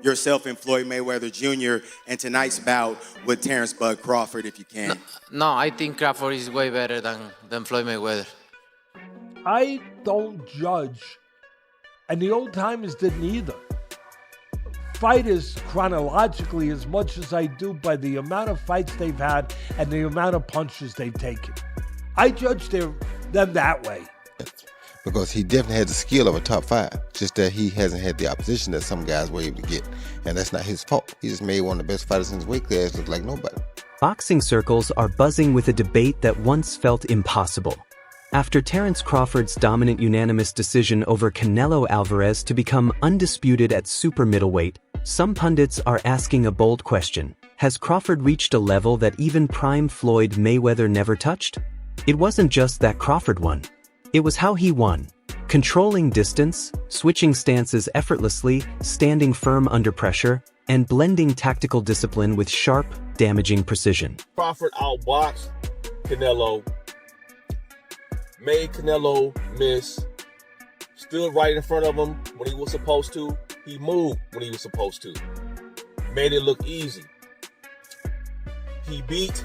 yourself and Floyd Mayweather Jr. and tonight's bout with Terence "Bud" Crawford, if you can. No, I think Crawford is way better than Floyd Mayweather. I don't judge, and the old timers didn't either, fighters chronologically as much as I do by the amount of fights they've had and the amount of punches they've taken. I judge them that way. Because he definitely had the skill of a top five, just that he hasn't had the opposition that some guys were able to get. And that's not his fault. He just made one of the best fighters in his weight class look like nobody. Boxing circles are buzzing with a debate that once felt impossible. After Terence Crawford's dominant unanimous decision over Canelo Alvarez to become undisputed at super middleweight, some pundits are asking a bold question. Has Crawford reached a level that even prime Floyd Mayweather never touched? It wasn't just that Crawford won. It was how he won. Controlling distance, switching stances effortlessly, standing firm under pressure, and blending tactical discipline with sharp, damaging precision. Crawford outboxed Canelo, made Canelo miss, stood right in front of him when he was supposed to. He moved when he was supposed to. Made it look easy. He beat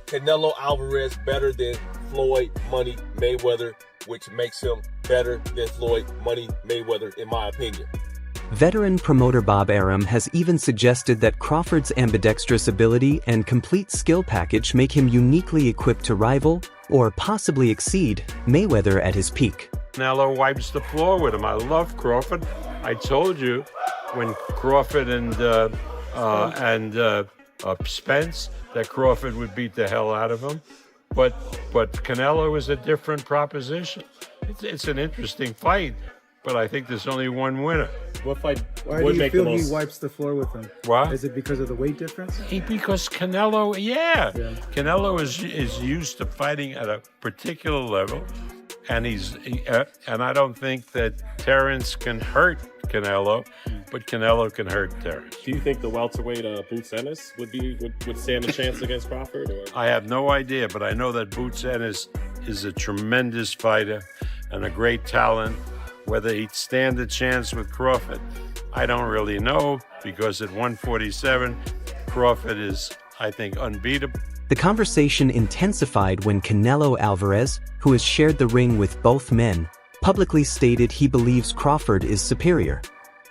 Canelo Alvarez better than Floyd Money Mayweather, which makes him better than Floyd Money Mayweather, in my opinion. Veteran promoter Bob Arum has even suggested that Crawford's ambidextrous ability and complete skill package make him uniquely equipped to rival, or possibly exceed, Mayweather at his peak. Canelo wipes the floor with him. I love Crawford. I told you when Crawford and Spence that Crawford would beat the hell out of him. But Canelo is a different proposition. It's an interesting fight, but I think there's only one winner. What fight would make the most? Why do you feel he wipes the floor with him? What? Is it because of the weight difference? Because Canelo, Canelo is used to fighting at a particular level, and and I don't think that Terence can hurt Canelo, but Canelo can hurt Terence. Do you think the welterweight Boots Ennis would stand a chance against Crawford? Or? I have no idea, but I know that Boots Ennis is a tremendous fighter and a great talent. Whether he'd stand a chance with Crawford, I don't really know, because at 147, Crawford is, I think, unbeatable. The conversation intensified when Canelo Alvarez, who has shared the ring with both men, publicly stated he believes Crawford is superior.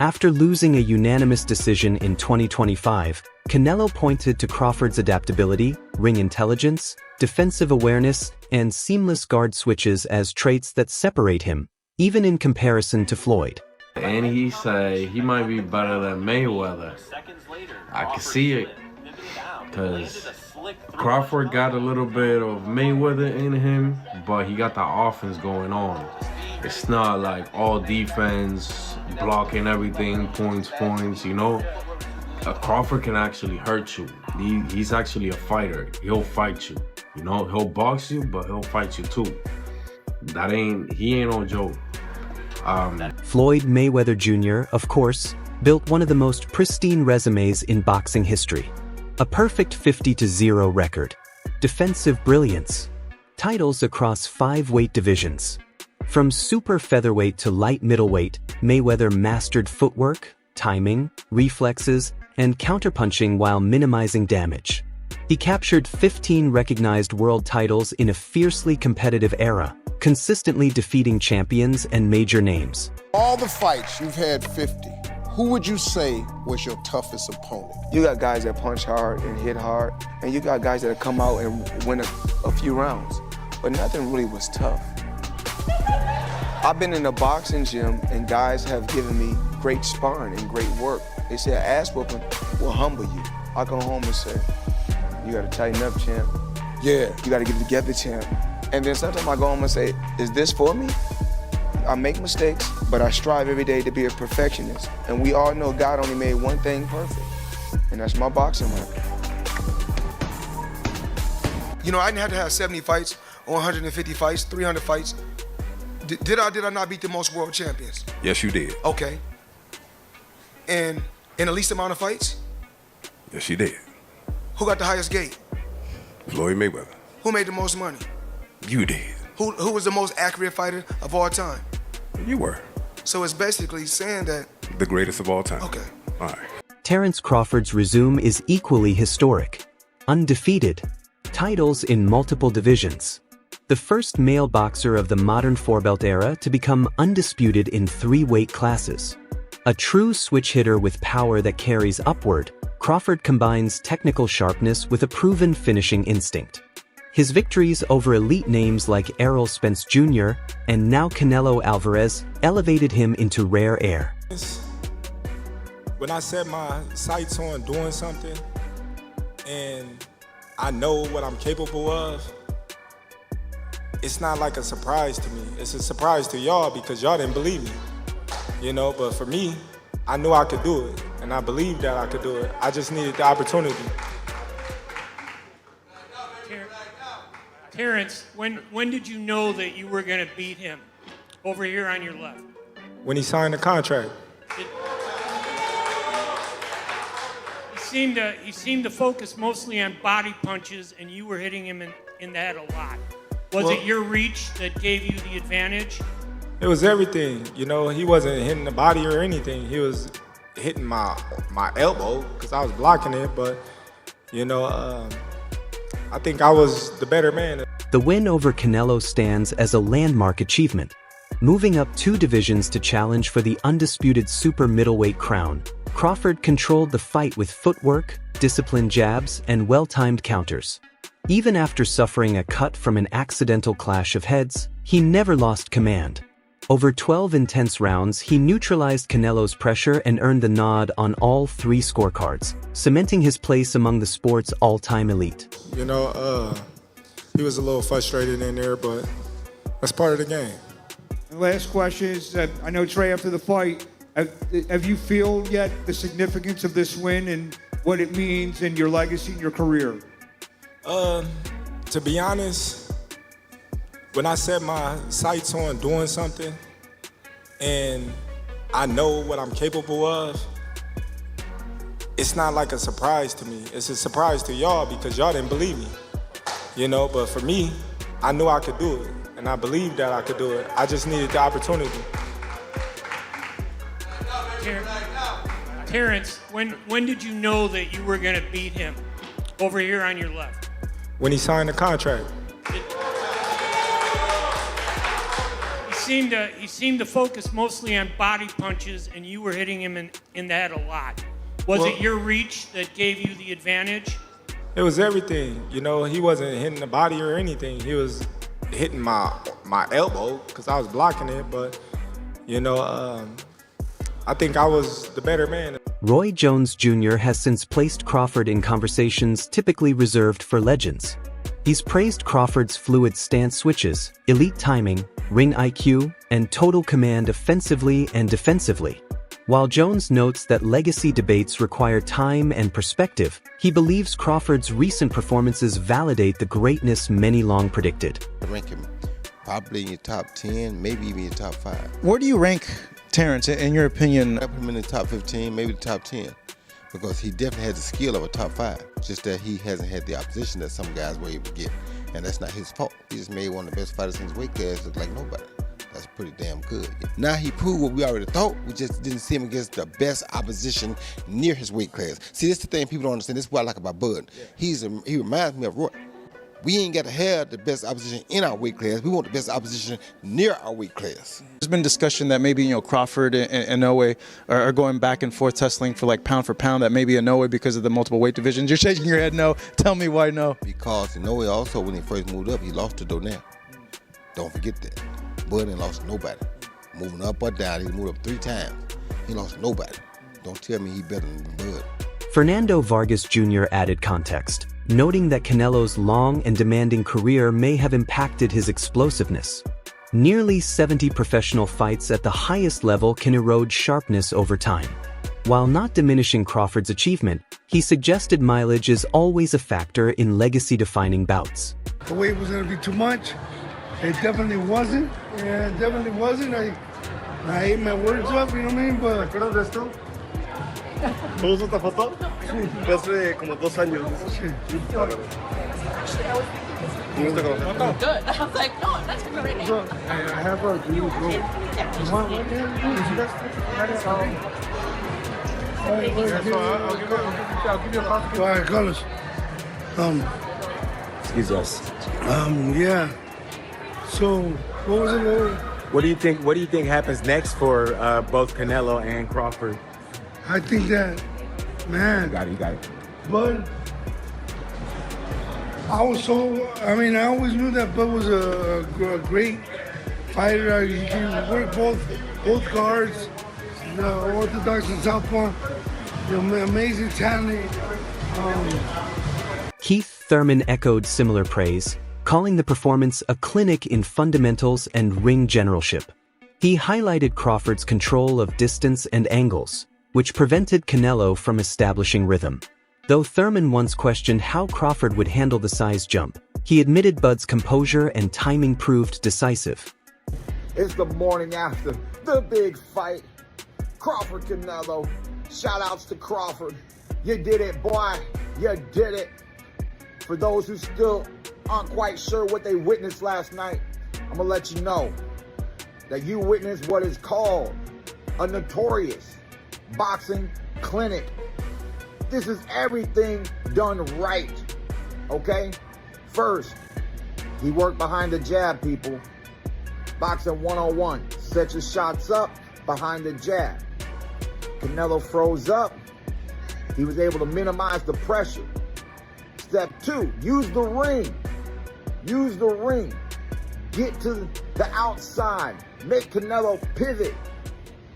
After losing a unanimous decision in 2025, Canelo pointed to Crawford's adaptability, ring intelligence, defensive awareness, and seamless guard switches as traits that separate him, even in comparison to Floyd. And he said he might be better than Mayweather. I can see it, because Crawford got a little bit of Mayweather in him, but he got the offense going on. It's not like all defense, blocking everything, points, you know. Crawford can actually hurt you. He's actually a fighter. He'll fight you. You know, he'll box you, but he'll fight you too. He ain't no joke. Floyd Mayweather Jr., of course, built one of the most pristine resumes in boxing history. A perfect 50-0 record. Defensive brilliance. Titles across 5 weight divisions. From super featherweight to light middleweight, Mayweather mastered footwork, timing, reflexes, and counterpunching while minimizing damage. He captured 15 recognized world titles in a fiercely competitive era, consistently defeating champions and major names. All the fights, you've had 50. Who would you say was your toughest opponent? You got guys that punch hard and hit hard, and you got guys that come out and win a few rounds, but nothing really was tough. I've been in a boxing gym, and guys have given me great sparring and great work. They say ass whooping will humble you. I go home and say, you gotta tighten up, champ. Yeah. You gotta get it together, champ. And then sometimes I go home and say, is this for me? I make mistakes, but I strive every day to be a perfectionist. And we all know God only made one thing perfect, and that's my boxing record. You know, I didn't have to have 70 fights, or 150 fights, 300 fights. Did I not beat the most world champions? Yes, you did. Okay. And in the least amount of fights? Yes, you did. Who got the highest gate? Floyd Mayweather. Who made the most money? You did. Who was the most accurate fighter of all time? You were. So it's basically saying that... The greatest of all time. Okay. All right. Terence Crawford's resume is equally historic. Undefeated. Titles in multiple divisions. The first male boxer of the modern four-belt era to become undisputed in 3 weight classes. A true switch hitter with power that carries upward, Crawford combines technical sharpness with a proven finishing instinct. His victories over elite names like Errol Spence Jr. and now Canelo Alvarez elevated him into rare air. When I set my sights on doing something and I know what I'm capable of, it's not like a surprise to me. It's a surprise to y'all because y'all didn't believe me, you know, but for me, I knew I could do it and I believed that I could do it. I just needed the opportunity. Terence, when did you know that you were going to beat him? Over here on your left. When he signed the contract. He seemed to focus mostly on body punches, and you were hitting him in the head a lot. Was it your reach that gave you the advantage? It was everything. You know, he wasn't hitting the body or anything. He was hitting my elbow because I was blocking it, but, you know, I think I was the better man. The win over Canelo stands as a landmark achievement. Moving up 2 divisions to challenge for the undisputed super middleweight crown, Crawford controlled the fight with footwork, disciplined jabs, and well-timed counters. Even after suffering a cut from an accidental clash of heads, he never lost command. Over 12 intense rounds, he neutralized Canelo's pressure and earned the nod on all 3 scorecards, cementing his place among the sport's all-time elite. You know, he was a little frustrated in there, but that's part of the game. The last question is, I know Trey, after the fight, have you feel yet the significance of this win and what it means in your legacy and your career? To be honest, when I set my sights on doing something and I know what I'm capable of, it's not like a surprise to me. It's a surprise to y'all because y'all didn't believe me, you know, but for me, I knew I could do it and I believed that I could do it. I just needed the opportunity. Terence, when did you know that you were going to beat him? Over here on your left. When he signed the contract. He seemed to focus mostly on body punches, and you were hitting him in the head a lot. Was it your reach that gave you the advantage? It was everything. You know, he wasn't hitting the body or anything. He was hitting my elbow because I was blocking it, but, you know, I think I was the better man. Roy Jones Jr. has since placed Crawford in conversations typically reserved for legends. He's praised Crawford's fluid stance switches, elite timing, ring IQ, and total command offensively and defensively. While Jones notes that legacy debates require time and perspective, he believes Crawford's recent performances validate the greatness many long predicted. I rank him probably in your top 10, maybe even your top 5. Where do you rank Terence, in your opinion? I put him in the top 15, maybe the top 10, because he definitely has the skill of a top 5. Just that he hasn't had the opposition that some guys were able to get, and that's not his fault. He just made one of the best fighters in his weight class look like nobody. That's pretty damn good. Now he proved what we already thought. We just didn't see him against the best opposition near his weight class. See, this is the thing people don't understand. This is what I like about Bud. He reminds me of Roy. We ain't got to have the best opposition in our weight class. We want the best opposition near our weight class. There's been discussion that maybe, Crawford and Inoue are going back and forth tussling for pound for pound, that maybe Inoue because of the multiple weight divisions. You're shaking your head no. Tell me why no. Because Inoue also, when he first moved up, he lost to Donnell. Don't forget that. Bud ain't lost to nobody. Moving up or down, he moved up 3 times. He lost to nobody. Don't tell me he better than Bud. Fernando Vargas Jr. added context, noting that Canelo's long and demanding career may have impacted his explosiveness. Nearly 70 professional fights at the highest level can erode sharpness over time. While not diminishing Crawford's achievement, he suggested mileage is always a factor in legacy-defining bouts. The weight was going to be too much. It definitely wasn't. Yeah, it definitely wasn't. I ate my words up, you know what I mean? But... ¿Te acuerdas de esto? ¿Todos esta foto? Fue hace como 2 años. Good. I was like, no, I'm not taking it right now. I have a new group. You want one? I'll give you a call. All right, Carlos. Excuse us. Yeah. So, what was it? What do you think? What do you think happens next for both Canelo and Crawford? I think that, man. You got it. Bud, I always knew that Bud was a great fighter. He can work both guards, the orthodox and southpaw. Amazing talent. Keith Thurman echoed similar praise, calling the performance a clinic in fundamentals and ring generalship. He highlighted Crawford's control of distance and angles, which prevented Canelo from establishing rhythm. Though Thurman once questioned how Crawford would handle the size jump, he admitted Bud's composure and timing proved decisive. It's the morning after the big fight. Crawford Canelo. Shout outs to Crawford. You did it, boy. You did it. For those who still aren't quite sure what they witnessed last night, I'm gonna let you know that you witnessed what is called a notorious boxing clinic. This is everything done right, okay? First, he worked behind the jab, people. Boxing 101, set your shots up behind the jab. Canelo froze up. He was able to minimize the pressure. Step 2, use the ring. Use the ring. Get to the outside. Make Canelo pivot.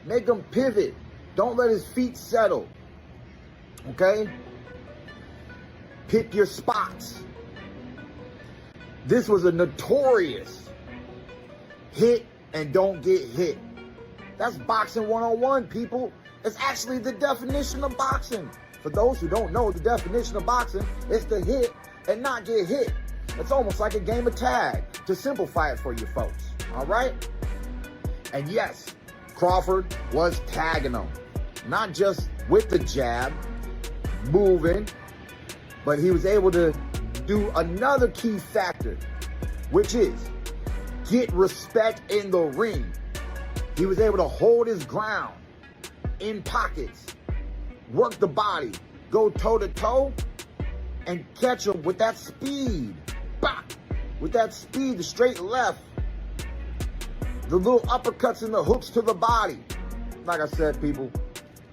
Make him pivot. Don't let his feet settle. Okay? Pick your spots. This was a notorious hit and don't get hit. That's boxing 101, people. It's actually the definition of boxing. For those who don't know the definition of boxing, it's to hit and not get hit. It's almost like a game of tag, to simplify it for you folks, all right? And yes, Crawford was tagging him. Not just with the jab, moving, but he was able to do another key factor, which is get respect in the ring. He was able to hold his ground in pockets, work the body, go toe-to-toe, and catch him with that speed. Bah! With that speed, the straight left, the little uppercuts and the hooks to the body. Like I said, people,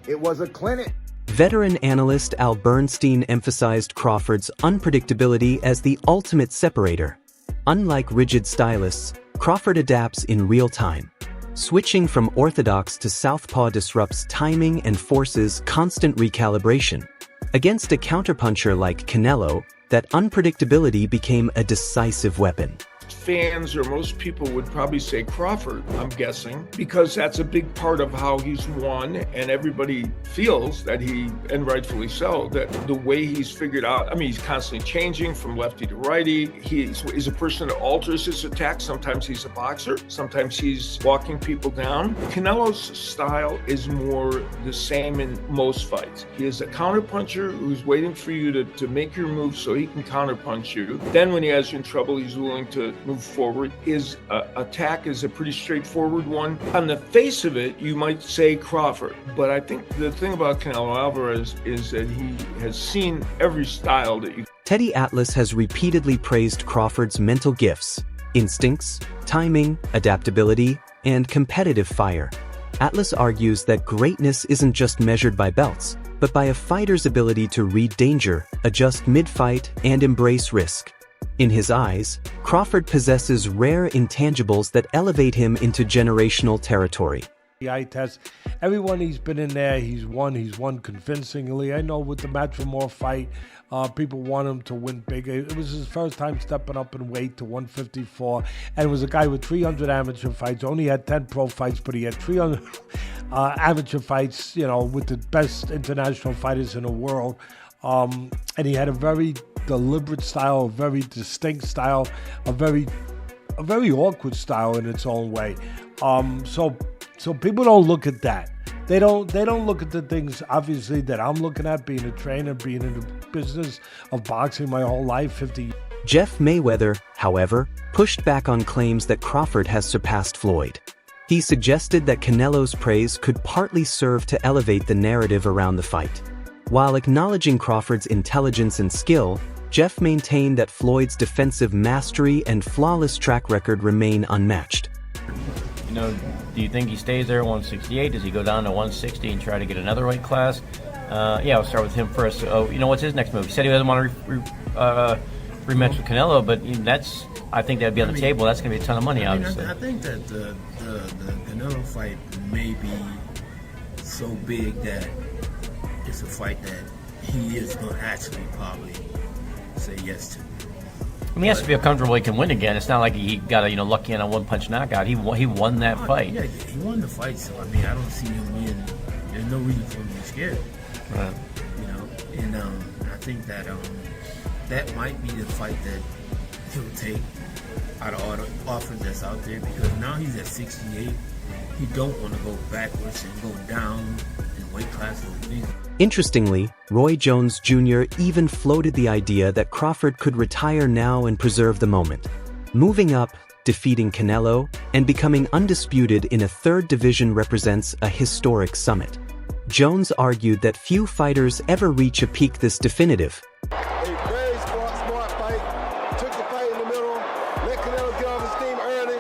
it was a clinic. Veteran analyst Al Bernstein emphasized Crawford's unpredictability as the ultimate separator. Unlike rigid stylists, Crawford adapts in real time. Switching from orthodox to southpaw disrupts timing and forces constant recalibration. Against a counterpuncher like Canelo, that unpredictability became a decisive weapon. Fans or most people would probably say Crawford, I'm guessing, because that's a big part of how he's won, and everybody feels that he, and rightfully so, that the way he's figured out, I mean, he's constantly changing from lefty to righty. He's a person that alters his attack. Sometimes he's a boxer, sometimes he's walking people down. Canelo's style is more the same in most fights. He is a counterpuncher who's waiting for you to make your move so he can counterpunch you. Then when he has you in trouble, he's willing to move forward. His attack is a pretty straightforward one. On the face of it, you might say Crawford, but I think the thing about Canelo Alvarez is that he has seen every style that you. Teddy Atlas has repeatedly praised Crawford's mental gifts, instincts, timing, adaptability, and competitive fire. Atlas argues that greatness isn't just measured by belts, but by a fighter's ability to read danger, adjust mid-fight, and embrace risk. In his eyes, Crawford possesses rare intangibles that elevate him into generational territory. The eye test. Everyone he's been in there, he's won convincingly. I know with the Matrimore fight, people want him to win big. It was his first time stepping up in weight to 154, and it was a guy with 300 amateur fights. Only had 10 pro fights, but he had 300 amateur fights, with the best international fighters in the world. And he had a very deliberate style, a very distinct style, a very awkward style in its own way. So people don't look at that. They don't look at the things, obviously, that I'm looking at, being a trainer, being in the business of boxing my whole life, 50 years. Jeff Mayweather, however, pushed back on claims that Crawford has surpassed Floyd. He suggested that Canelo's praise could partly serve to elevate the narrative around the fight. While acknowledging Crawford's intelligence and skill, Jeff maintained that Floyd's defensive mastery and flawless track record remain unmatched. You know, do you think he stays there at 168? Does he go down to 160 and try to get another weight class? Yeah, I'll start with him first. You know, what's his next move? He said he doesn't want to rematch with Canelo, but I think that'd be on the table. That's going to be a ton of money, obviously. I think that the Canelo fight may be so big that it's a fight that he is going to actually probably say yes to. I mean, he has to feel comfortable he can win again. It's not like he got lucky on a one-punch knockout. He won that fight. Yeah, he won the fight, so I mean, I don't see him winning. There's no reason for him to be scared. Right. You know, and I think that that might be the fight that he'll take out of all the offers that's out there, because now he's at 68. He don't want to go backwards and go down in weight classes and things. Interestingly, Roy Jones Jr. even floated the idea that Crawford could retire now and preserve the moment. Moving up, defeating Canelo, and becoming undisputed in a third division represents a historic summit. Jones argued that few fighters ever reach a peak this definitive. A very smart fight. Took the fight in the middle, let Canelo get off his steam early,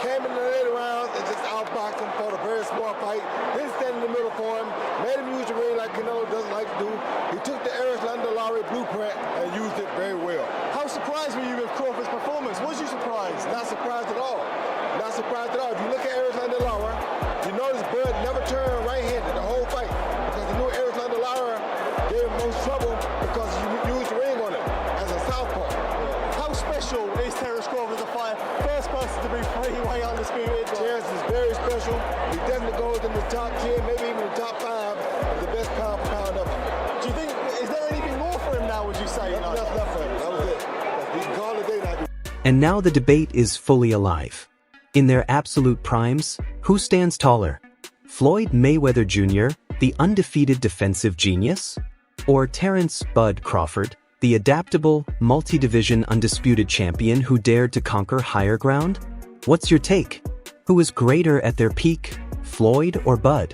came in the later rounds and just outboxed him for a very smart fight. Then stand in the middle for him, made him use the ring like Canelo doesn't like to do. He took the Arislanda Lowry blueprint and used it very well. How surprised were you with Crawford's performance? Was you surprised? Not surprised at all. Not surprised at all. If you look at Arislanda Lowry, you notice Bud never turned right-handed the whole fight, because the new Arislanda Lowry gave him most trouble because you used the ring on him as a southpaw. How special is Terence Crawford as a fighter? First person to be three-way undisputed. Terence is very special. He definitely goes in the top 10, maybe even the top 5 of the best pound for pound ever. Do you think, is there anything more for him now, would you say? Nothing else left for him. That was it. He can call it a day now. And now the debate is fully alive. In their absolute primes, who stands taller? Floyd Mayweather Jr., the undefeated defensive genius? Or Terence "Bud" Crawford, the adaptable, multi-division undisputed champion who dared to conquer higher ground? What's your take? Who is greater at their peak, Floyd or Bud?